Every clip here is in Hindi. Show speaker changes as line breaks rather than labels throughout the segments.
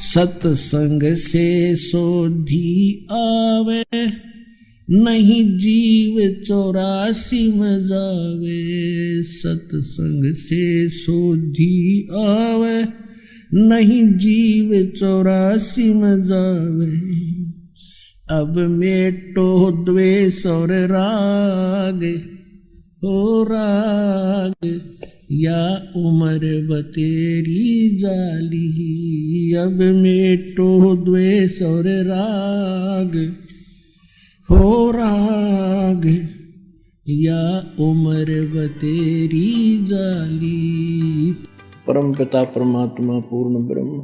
सत्संग से सोधी आवे, नहीं जीव 84 में जावे। सत्संग से सोधी आवे, नहीं जीव 84 में जावे। अब मेटो द्वेष और राग, हो राग या उम्र बतेरी जाली। अब मेटो द्वेष और राग, हो राग या उम्र बतेरी जाली। परम पिता परमात्मा पूर्ण ब्रह्म,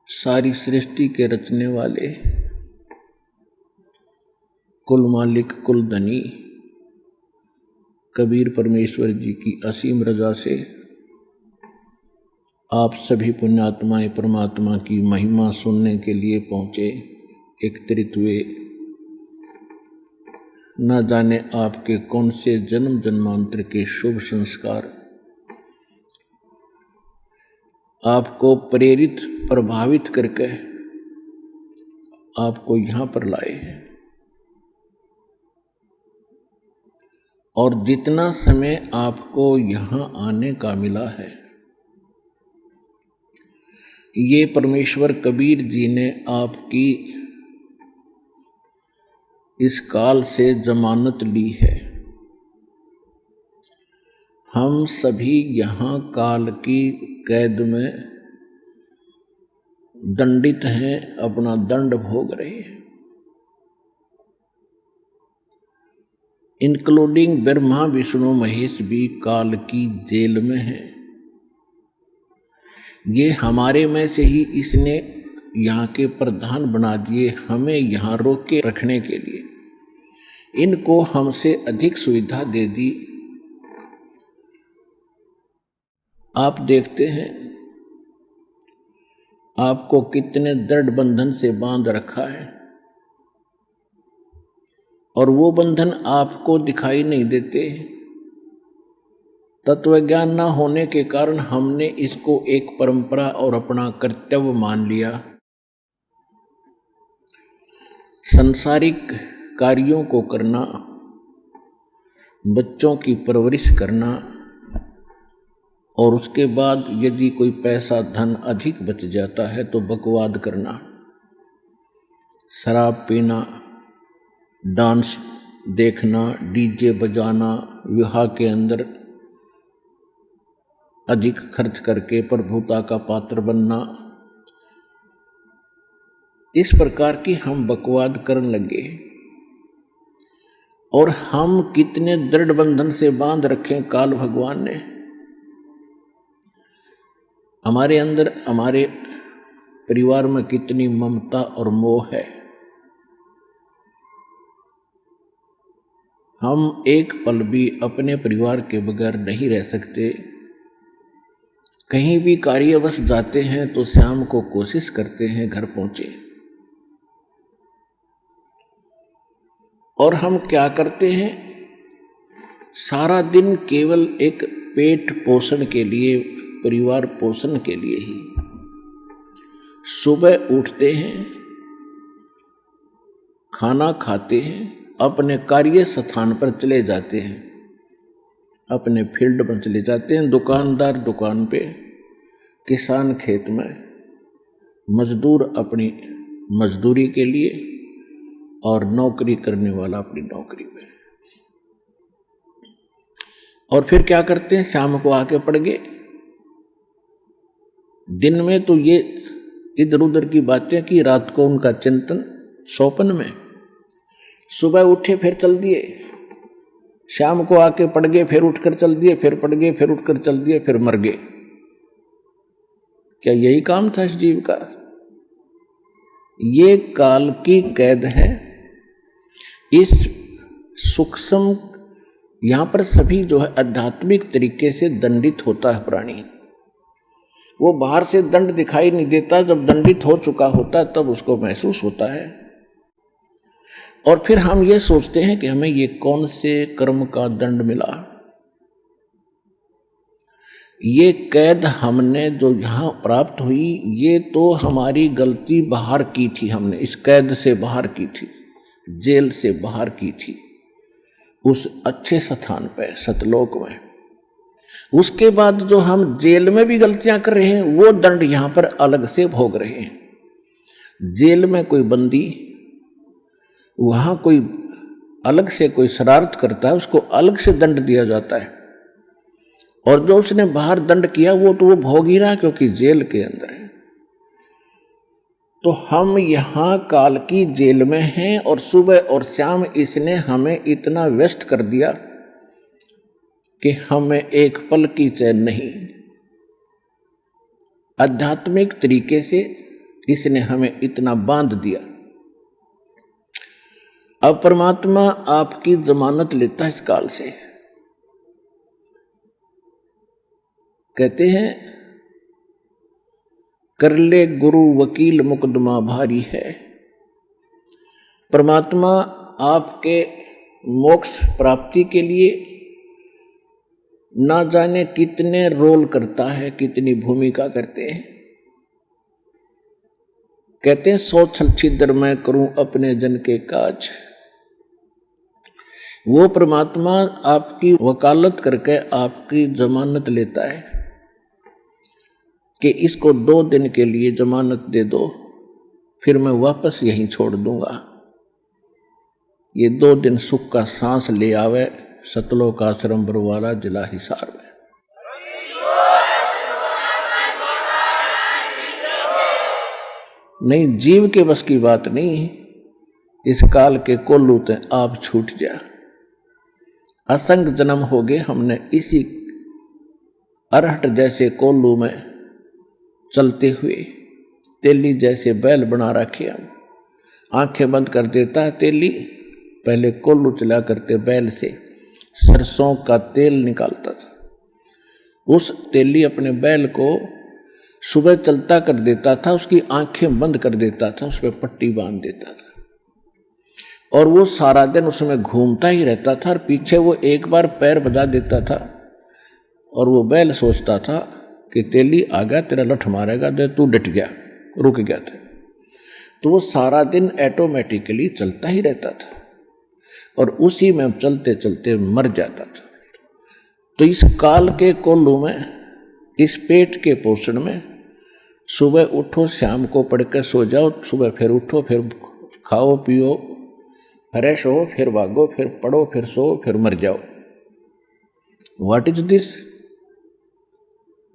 सारी सृष्टि के रचने वाले, कुल मालिक कुल धनी कबीर परमेश्वर जी की असीम रजा से आप सभी पुण्यात्माएं परमात्मा की महिमा सुनने के लिए पहुँचे, एकत्रित हुए। न जाने आपके कौन से जन्म जन्मांतर के शुभ संस्कार आपको प्रेरित प्रभावित करके आपको यहाँ पर लाए हैं। और जितना समय आपको यहाँ आने का मिला है, ये परमेश्वर कबीर जी ने आपकी इस काल से जमानत ली है। हम सभी यहाँ काल की कैद में दंडित हैं, अपना दंड भोग रहे हैं। इंक्लूडिंग ब्रह्मा विष्णु महेश भी काल की जेल में हैं। ये हमारे में से ही इसने यहाँ के प्रधान बना दिए, हमें यहाँ रोक के रखने के लिए। इनको हमसे अधिक सुविधा दे दी। आप देखते हैं आपको कितने दृढ़ बंधन से बांध रखा है, और वो बंधन आपको दिखाई नहीं देते। तत्व ज्ञान न होने के कारण हमने इसको एक परंपरा और अपना कर्तव्य मान लिया। संसारिक कार्यों को करना, बच्चों की परवरिश करना, और उसके बाद यदि कोई पैसा धन अधिक बच जाता है तो बकवाद करना, शराब पीना, डांस देखना, डीजे बजाना, विवाह के अंदर अधिक खर्च करके प्रभुता का पात्र बनना। इस प्रकार की हम बकवाद करने लगे। और हम कितने दृढ़ बंधन से बांध रखे काल भगवान ने। हमारे अंदर, हमारे परिवार में कितनी ममता और मोह है। हम एक पल भी अपने परिवार के बगैर नहीं रह सकते। कहीं भी कार्यवश जाते हैं तो शाम को कोशिश करते हैं घर पहुंचे। और हम क्या करते हैं, सारा दिन केवल एक पेट पोषण के लिए, परिवार पोषण के लिए ही सुबह उठते हैं, खाना खाते हैं, अपने कार्य स्थान पर चले जाते हैं, अपने फील्ड में चले जाते हैं, दुकानदार दुकान पे, किसान खेत में, मजदूर अपनी मजदूरी के लिए, और नौकरी करने वाला अपनी नौकरी में। और फिर क्या करते हैं, शाम को आके पड़ गए। दिन में तो ये इधर उधर की बातें की, रात को उनका चिंतन सौपन में। सुबह उठे फिर चल दिए, शाम को आके पड़ गए, फिर उठकर चल दिए, फिर पड़ गए, फिर उठकर चल दिए, फिर मर गए। क्या यही काम था इस जीव का? ये काल की कैद है। इस सूक्ष्म, यहां पर सभी जो है आध्यात्मिक तरीके से दंडित होता है प्राणी। वो बाहर से दंड दिखाई नहीं देता, जब दंडित हो चुका होता है तब उसको महसूस होता है। और फिर हम ये सोचते हैं कि हमें ये कौन से कर्म का दंड मिला। ये कैद हमने जो यहाँ प्राप्त हुई, ये तो हमारी गलती बाहर की थी, हमने इस कैद से बाहर की थी, जेल से बाहर की थी, उस अच्छे स्थान पे सतलोक में। उसके बाद जो हम जेल में भी गलतियां कर रहे हैं, वो दंड यहाँ पर अलग से भोग रहे हैं। जेल में कोई बंदी, वहां कोई अलग से कोई शरारत करता है, उसको अलग से दंड दिया जाता है, और जो उसने बाहर दंड किया वो तो वो भोग ही रहा, क्योंकि जेल के अंदर है। तो हम यहाँ काल की जेल में हैं, और सुबह और शाम इसने हमें इतना व्यस्त कर दिया कि हमें एक पल की चैन नहीं। आध्यात्मिक तरीके से इसने हमें इतना बांध दिया। अब परमात्मा आपकी जमानत लेता है इस काल से। कहते हैं, कर ले गुरु वकील मुकदमा भारी है। परमात्मा आपके मोक्ष प्राप्ति के लिए ना जाने कितने रोल करता है, कितनी भूमिका करते हैं। कहते हैं, सौ छल छिद्र मैं करूं अपने जन के काज। वो परमात्मा आपकी वकालत करके आपकी जमानत लेता है कि इसको 2 दिन के लिए जमानत दे दो, फिर मैं वापस यहीं छोड़ दूंगा। ये 2 दिन सुख का सांस ले आवे सतलोक आश्रम बरवाला जिला हिसार में। नहीं, जीव के बस की बात नहीं। इस काल के कोल्लू ते आप छूट जा। असंग जन्म हो गए हमने इसी अरहट जैसे कोल्लू में चलते हुए, तेली जैसे बैल बना रखे हम। आंखें बंद कर देता है तेली, पहले कोल्लू चला करते बैल से सरसों का तेल निकालता था। उस तेली अपने बैल को सुबह चलता कर देता था, उसकी आंखें बंद कर देता था, उस पर पट्टी बांध देता था, और वो सारा दिन उसमें घूमता ही रहता था। और पीछे वो एक बार पैर बजा देता था, और वो बैल सोचता था कि तेली आ गया, तेरा लठ मारेगा, तो तू डट गया, रुक गया था। तो वो सारा दिन ऑटोमेटिकली चलता ही रहता था, और उसी में चलते चलते मर जाता था। तो इस काल के कोल्लू में, इस पेट के पोषण में, सुबह उठो, शाम को पढ़ के सो जाओ, सुबह फिर उठो, फिर खाओ पियो, फ्रेश हो, फिर भागो, फिर पढ़ो, फिर सो, फिर मर जाओ। What is this?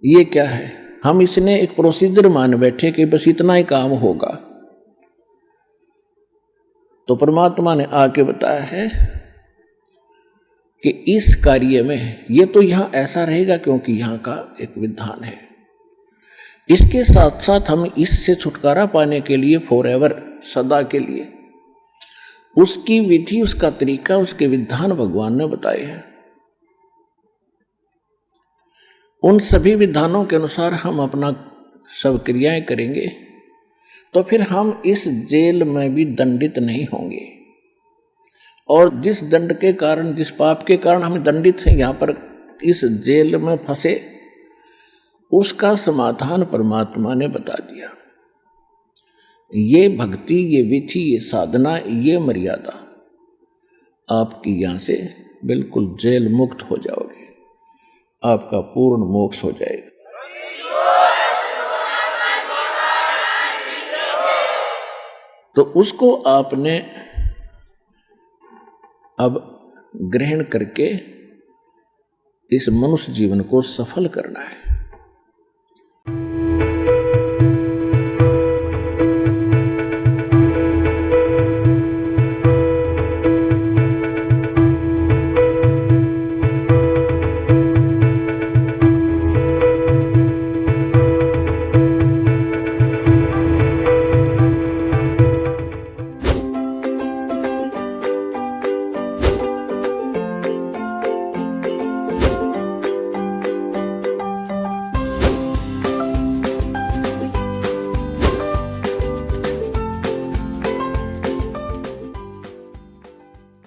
ये क्या है? हम इसने एक प्रोसीजर मान बैठे कि बस इतना ही काम होगा। तो परमात्मा ने आके बताया है कि इस कार्य में ये तो यहां ऐसा रहेगा क्योंकि यहां का एक विधान है। इसके साथ साथ हम इससे छुटकारा पाने के लिए फॉरएवर, सदा के लिए, उसकी विधि, उसका तरीका, उसके विधान भगवान ने बताए हैं। उन सभी विधानों के अनुसार हम अपना सब क्रियाएं करेंगे, तो फिर हम इस जेल में भी दंडित नहीं होंगे। और जिस दंड के कारण, जिस पाप के कारण हम दंडित हैं, यहाँ पर इस जेल में फंसे, उसका समाधान परमात्मा ने बता दिया। ये भक्ति, ये विधि, ये साधना, ये मर्यादा, आपकी यहाँ से बिल्कुल जेल मुक्त हो जाओगे, आपका पूर्ण मोक्ष हो जाएगा। तो उसको आपने अब ग्रहण करके इस मनुष्य जीवन को सफल करना है।